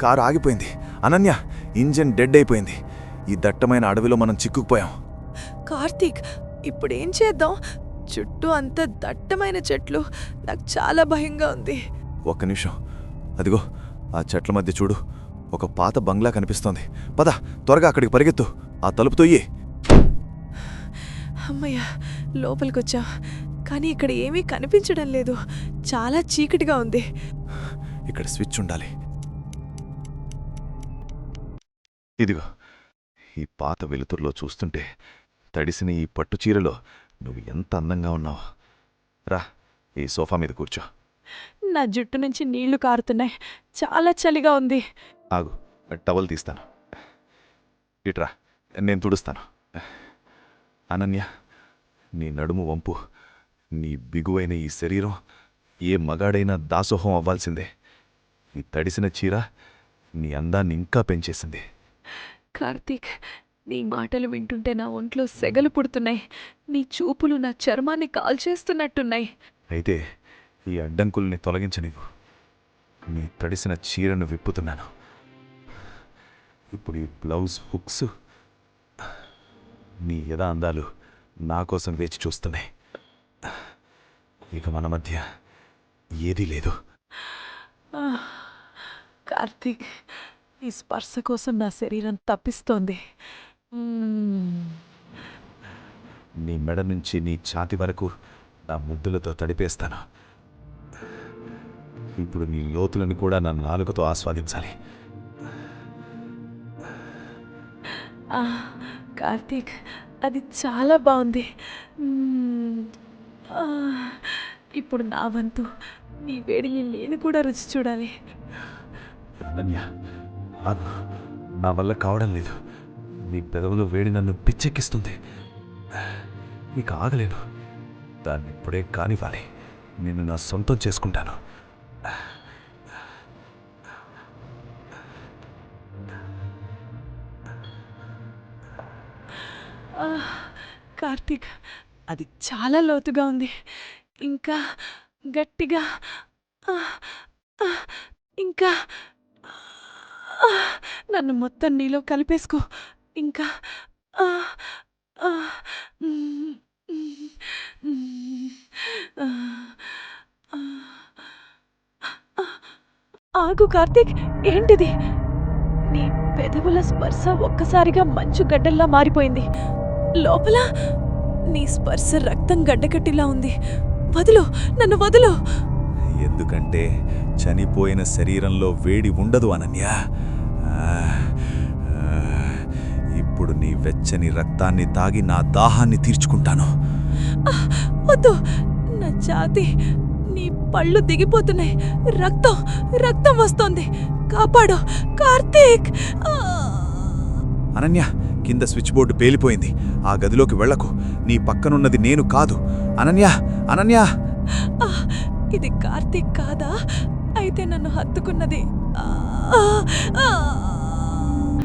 Car ఆగిపోయింది. Ananya, engine dead అయిపోయింది. ఈ దట్టమైన అడవిలో మనం చిక్కుకుపోయాం. కార్తీక్, ఇప్పుడేం చేద్దాం? చుట్టూ అంత దట్టమైన చెట్లు. నాకు చాలా భయంగా ఉంది. ఒక్క నిమిషం. అదిగో ఆ చెట్ల మధ్య చూడు, ఒక పాత బంగ్లా కనిపిస్తోంది. పద, త్వరగా అక్కడికి పరిగెత్తు. ఆ తలుపు తొయ్యి. అమ్మయ్య, లోపలికొచ్చా. కానీ ఇక్కడ ఏమీ కనిపించడం లేదు. చాలా చీకటిగా ఉంది. ఇక్కడ స్విచ్ ఉండాలి. ఇదిగో, ఈ పాత వెలుతురులో చూస్తుంటే తడిసిన ఈ పట్టు చీరలో నువ్వు ఎంత అందంగా ఉన్నావు. రా, ఈ సోఫా మీద కూర్చో. నా జుట్టు నుంచి నీళ్లు కారుతున్నాయి. చాలా చలిగా ఉంది. ఆగు, టవల్ తీస్తాను. ఇట్రా, నేను తుడుస్తాను. అనన్య, నీ నడుము వంపు, నీ బిగువైన ఈ శరీరం ఏ మగాడైనా దాసోహం అవ్వాల్సిందే. ఈ తడిసిన చీర నీ అందాన్ని ఇంకా పెంచేసింది. కార్తీక్, నీ మాటలు వింటుంటే నా ఒంట్లో సెగలు పుడుతున్నాయి. నీ చూపులు నా చర్మాన్ని కాల్చేస్తున్నట్టున్నాయి. అయితే ఈ అడ్డంకుల్ని తొలగించనివ్వు. నీ తడిసిన చీరను విప్పుతున్నాను. ఇప్పుడు ఈ బ్లౌజ్ హుక్స్, నీ యథా అందాలు నా కోసం వేచి చూస్తున్నాయి. ఇక మన మధ్య ఏదీ లేదు. కార్తీక్, నీ స్పర్శ కోసం నా శరీరం తప్పిస్తోంది. నీ మెడ నుంచి నీ ఛాతి వరకు నా ముద్దులతో తడిపేస్తాను. ఇప్పుడు నీ లోతులను కూడా నా నాలుకతో ఆస్వాదించాలి. కార్తీక్, అది చాలా బాగుంది. ఇప్పుడు నా వంతు. నీ వేడిని నేను కూడా రుచి చూడాలి. అనన్య, నా వల్ల కావడం లేదు. నీ పెదవులు వేడి నన్ను పిచ్చెక్కిస్తుంది. నీకు ఆగలేను. దాన్ని ఇప్పుడే కానివ్వాలి. నేను నా సొంతం చేసుకుంటాను. కార్తీక్, అది చాలా లోతుగా ఉంది. ఇంకా గట్టిగా, ఇంకా నన్ను మొత్తం నీలో కలిపేసుకో. ఇంకా ఆగు కార్తీక్, ఏంటిది? నీ పెదవుల స్పర్శ ఒక్కసారిగా మంచు గడ్డల్లా మారిపోయింది. లోపల నీ స్పర్శ రక్తం గడ్డకట్టిలా ఉంది. వదులు, నన్ను వదులు. ఎందుకంటే చనిపోయిన శరీరంలో వేడి ఉండదు అనన్య. ఇప్పుడు నీ వెచ్చని రక్తాన్ని తాగి నా దాహాన్ని తీర్చుకుంటాను. వద్దు, నా ఛాతీ, నీ పళ్ళు దిగిపోతున్నాయి. రక్తం రక్తం వస్తోంది. కాపాడు కార్తీక్. అనన్య, కింద స్విచ్ బోర్డు పేలిపోయింది. ఆ గదిలోకి వెళ్లకు. నీ పక్కనున్నది నేను కాదు. అనన్య, అనన్య. ఇది కార్తీక్ కాదా? అయితే నన్ను హత్తుకున్నది.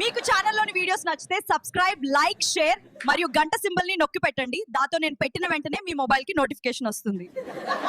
మీకు ఛానల్లోని వీడియోస్ నచ్చితే సబ్స్క్రైబ్, లైక్, షేర్ మరియు గంట సింబల్ని నొక్కి పెట్టండి. దాంతో నేను పెట్టిన వెంటనే మీ మొబైల్కి నోటిఫికేషన్ వస్తుంది.